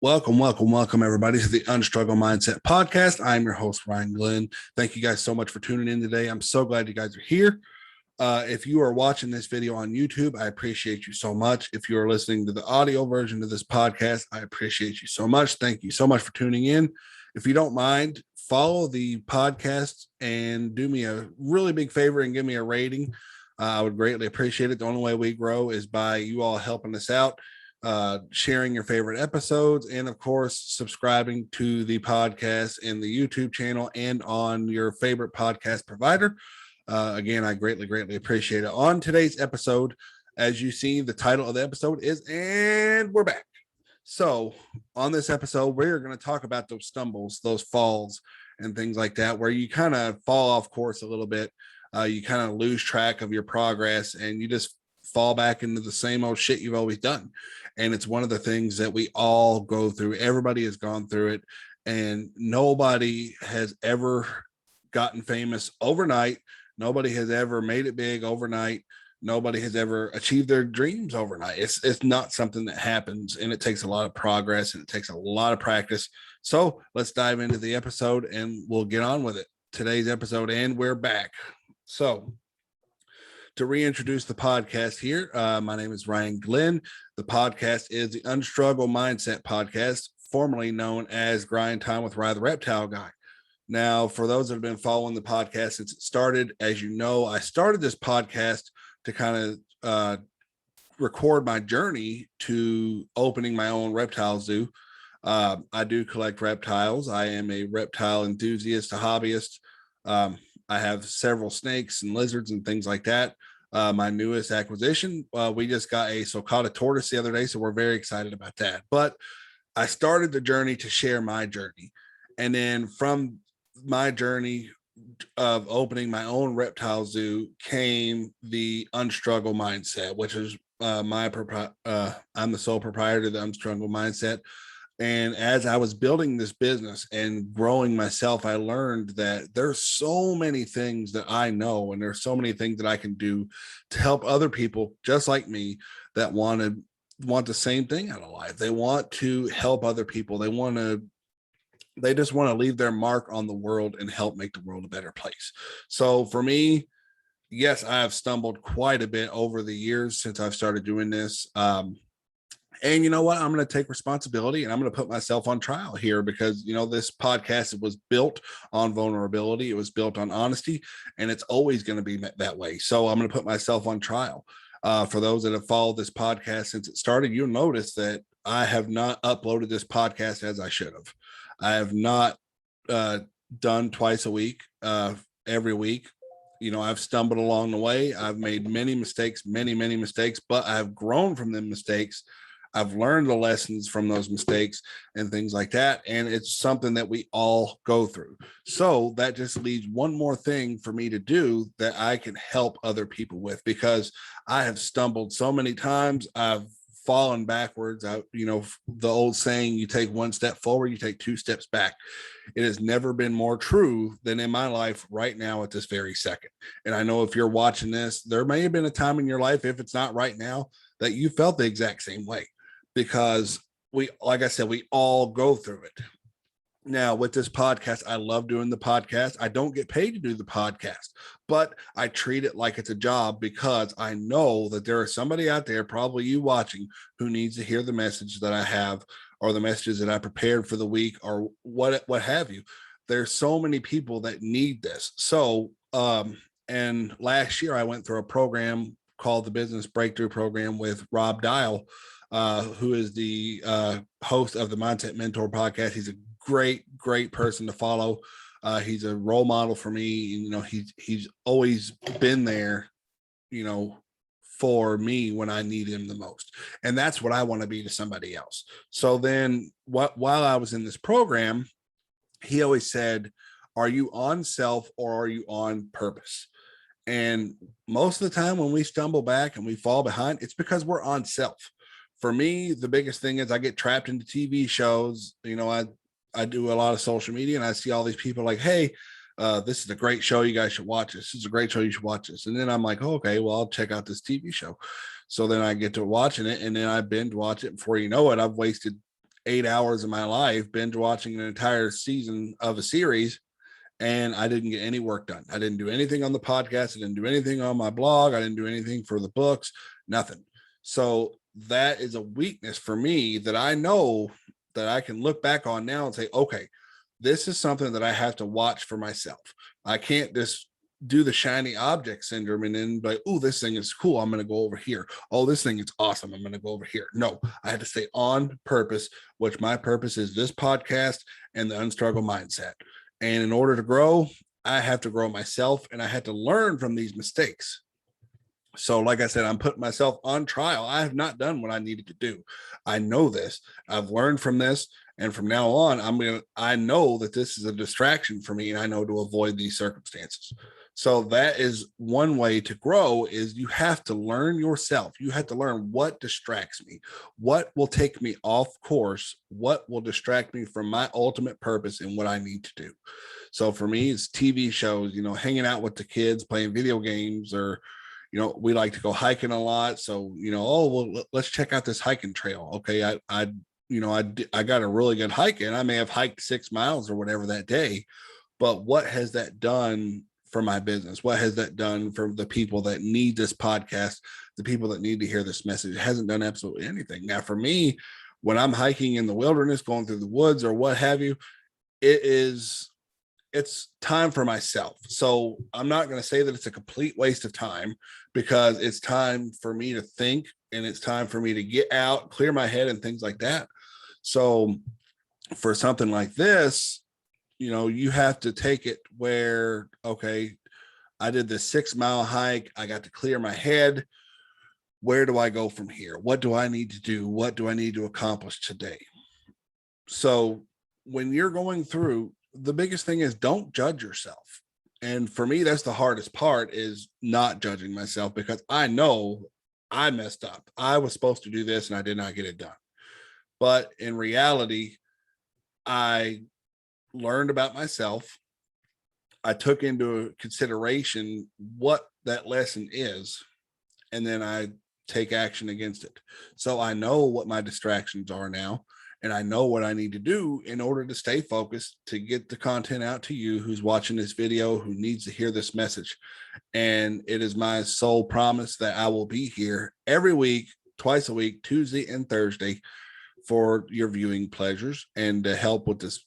Welcome, everybody, to the Unstruggle Mindset Podcast. I'm your host, Ryan Glenn. Thank you guys so much for tuning in today. I'm so glad you guys are here. If you are watching this video on YouTube, I appreciate you so much. If you are listening to the audio version of this podcast, I appreciate you so much. Thank you so much for tuning in. If you don't mind, follow the podcast and do me a really big favor and give me a rating. I would greatly appreciate it. The only way we grow is by you all helping us out, sharing your favorite episodes, and of course subscribing to the podcast in the YouTube channel and on your favorite podcast provider. Again, I greatly appreciate it. On today's episode, as you see, the title of the episode is "And We're Back." So on this episode, we're going to talk about those stumbles, those falls, and things like that, where you kind of fall off course a little bit. You kind of lose track of your progress and you just fall back into the same old shit you've always done. And it's one of the things that we all go through. Everybody has gone through it, and nobody has ever gotten famous overnight. Nobody has ever made it big overnight. Nobody has ever achieved their dreams overnight. It's not something that happens, and it takes a lot of progress and it takes a lot of practice. So let's dive into the episode and we'll get on with it. Today's episode, and we're back. So to reintroduce the podcast here, my name is Ryan Glenn. The podcast is the Unstruggle Mindset Podcast, formerly known as Grind Time with Rye the Reptile Guy. Now, for those that have been following the podcast since it started, as you know, I started this podcast to kind of record my journey to opening my own reptile zoo. I do collect reptiles. I am a reptile enthusiast, a hobbyist. I have several snakes and lizards and things like that. My newest acquisition, we just got a sulcata tortoise the other day, so we're very excited about that. But I started the journey to share my journey. And then from my journey of opening my own reptile zoo came the Unstruggle Mindset, which is I'm the sole proprietor of the Unstruggle Mindset. And as I was building this business and growing myself, I learned that there's so many things that I know, and there's so many things that I can do to help other people just like me that want the same thing out of life. They want to help other people. They just want to leave their mark on the world and help make the world a better place. So for me, yes, I have stumbled quite a bit over the years since I've started doing this. And you know what? I'm going to take responsibility and I'm going to put myself on trial here because, you know, this podcast was built on vulnerability. It was built on honesty, and it's always going to be that way. So I'm going to put myself on trial. For those that have followed this podcast since it started, you'll notice that I have not uploaded this podcast as I should have. I have not done twice a week, every week. You know, I've stumbled along the way. I've made many mistakes, many mistakes, but I've grown from them mistakes. I've learned the lessons from those mistakes and things like that. And it's something that we all go through. So that just leaves one more thing for me to do that I can help other people with, because I have stumbled so many times. I've fallen backwards. The old saying, you take one step forward, you take two steps back. It has never been more true than in my life right now at this very second. And I know if you're watching this, there may have been a time in your life, if it's not right now, that you felt the exact same way. Because like I said, we all go through it. Now, with this podcast, I love doing the podcast. I don't get paid to do the podcast, but I treat it like it's a job because I know that there is somebody out there, probably you watching, who needs to hear the message that I have, or the messages that I prepared for the week, or what have you. There's so many people that need this. So, and last year I went through a program called the Business Breakthrough Program with Rob Dial, who is the host of the Mindset Mentor podcast. He's a great person to follow. He's a role model for me. You know, he's always been there, you know, for me when I need him the most. And that's what I want to be to somebody else. So then while I was in this program, he always said, are you on self or are you on purpose? And most of the time when we stumble back and we fall behind, it's because we're on self. For me, the biggest thing is I get trapped into TV shows. You know, I do a lot of social media, and I see all these people like, hey, this is a great show. You guys should watch this. This is a great show. You should watch this. And then I'm like, oh, okay, well, I'll check out this TV show. So then I get to watching it, and then I binge watch it. Before you know it, I've wasted 8 hours of my life binge watching an entire season of a series, and I didn't get any work done. I didn't do anything on the podcast. I didn't do anything on my blog. I didn't do anything for the books, nothing. So that is a weakness for me that I know that I can look back on now and say, okay, this is something that I have to watch for myself. I can't just do the shiny object syndrome and then be like, oh, this thing is cool, I'm going to go over here. Oh, this thing is awesome, I'm going to go over here. No, I had to stay on purpose, which my purpose is this podcast and the Unstruggled Mindset. And in order to grow, I have to grow myself, and I had to learn from these mistakes. So like I said, I'm putting myself on trial. I have not done what I needed to do. I know this. I've learned from this. And from now on, I know that this is a distraction for me, and I know to avoid these circumstances. So that is one way to grow, is you have to learn yourself. You have to learn what distracts me, what will take me off course, what will distract me from my ultimate purpose and what I need to do. So for me, it's TV shows, hanging out with the kids, playing video games, or we like to go hiking a lot. So, oh, well, let's check out this hiking trail. Okay. I got a really good hike, and I may have hiked 6 miles or whatever that day, but what has that done for my business? What has that done for the people that need this podcast, the people that need to hear this message? It hasn't done absolutely anything. Now, for me, when I'm hiking in the wilderness, going through the woods or what have you, it's time for myself. So I'm not going to say that it's a complete waste of time, because it's time for me to think, and it's time for me to get out, clear my head, and things like that. So for something like this, you have to take it where, okay, I did this 6 mile hike. I got to clear my head. Where do I go from here? What do I need to do? What do I need to accomplish today? So when you're going through, the biggest thing is don't judge yourself. And for me, that's the hardest part, is not judging myself, because I know I messed up. I was supposed to do this and I did not get it done. But in reality, I learned about myself. I took into consideration what that lesson is, and then I take action against it. So I know what my distractions are now, and I know what I need to do in order to stay focused, to get the content out to you who's watching this video, who needs to hear this message. And it is my sole promise that I will be here every week, twice a week, Tuesday and Thursday, for your viewing pleasures, and to help with this,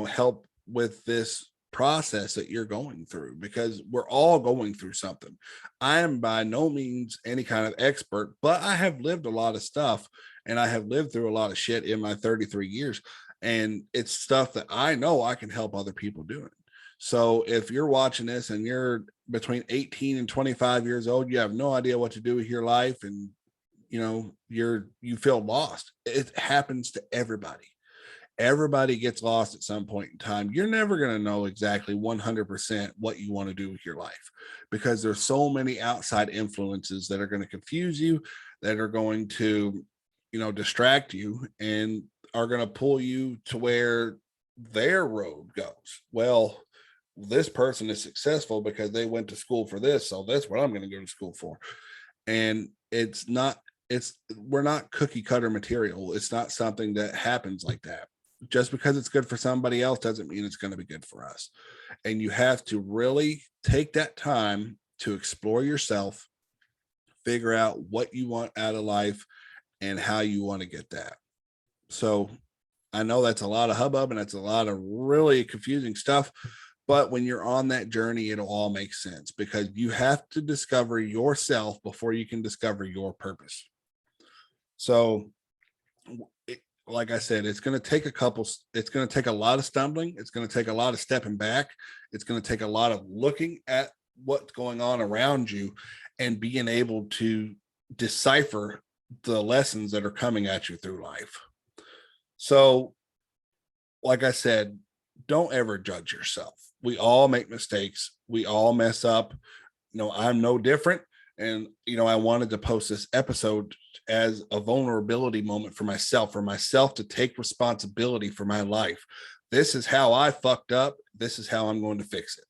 help with this process that you're going through, because we're all going through something. I am by no means any kind of expert, but I have lived a lot of stuff, and I have lived through a lot of shit in my 33 years. And it's stuff that I know I can help other people doing. So if you're watching this and you're between 18 and 25 years old, you have no idea what to do with your life, and you feel lost. It happens to everybody. Everybody gets lost at some point in time. You're never going to know exactly 100% what you want to do with your life, because there's so many outside influences that are going to confuse you, that are going to, distract you, and are going to pull you to where their road goes. Well, this person is successful because they went to school for this, so that's what I'm going to go to school for. And we're not cookie cutter material. It's not something that happens like that. Just because it's good for somebody else doesn't mean it's going to be good for us. And you have to really take that time to explore yourself, figure out what you want out of life and how you want to get that. So I know that's a lot of hubbub, and that's a lot of really confusing stuff. But when you're on that journey, it'll all make sense, because you have to discover yourself before you can discover your purpose. So like I said, it's going to take a lot of stumbling. It's going to take a lot of stepping back. It's going to take a lot of looking at what's going on around you and being able to decipher the lessons that are coming at you through life. So, like I said, don't ever judge yourself. We all make mistakes. We all mess up. I'm no different. And, I wanted to post this episode as a vulnerability moment for myself to take responsibility for my life. This is how I fucked up. This is how I'm going to fix it.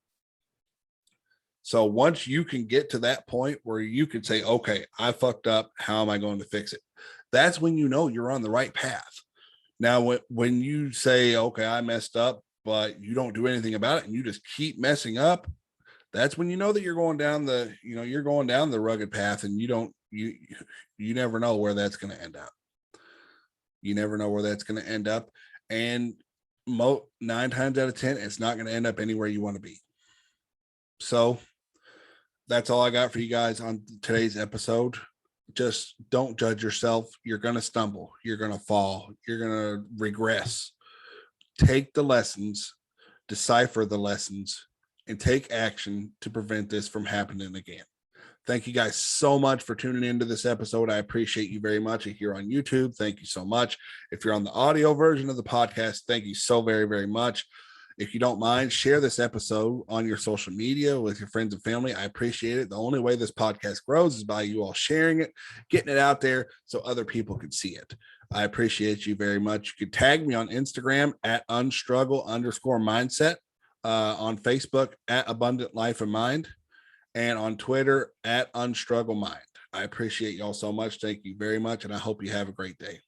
So once you can get to that point where you can say, okay, I fucked up. How am I going to fix it? That's when you're on the right path. Now, when you say, okay, I messed up, but you don't do anything about it and you just keep messing up, that's when you know that you're going down you're going down the rugged path, and you never know where that's going to end up. You never know where that's going to end up. And 9 times out of 10, it's not going to end up anywhere you want to be. So that's all I got for you guys on today's episode. Just don't judge yourself. You're going to stumble. You're going to fall. You're going to regress. Take the lessons, decipher the lessons, and take action to prevent this from happening again. Thank you guys so much for tuning into this episode. I appreciate you very much. If you're on YouTube, thank you so much. If you're on the audio version of the podcast, thank you so very, very much. If you don't mind, share this episode on your social media with your friends and family. I appreciate it. The only way this podcast grows is by you all sharing it, getting it out there so other people can see it. I appreciate you very much. You can tag me on Instagram at unstruggle_mindset, on Facebook at Abundant Life and Mind, and on Twitter at unstrugglemmind. I appreciate y'all so much. Thank you very much, and I hope you have a great day.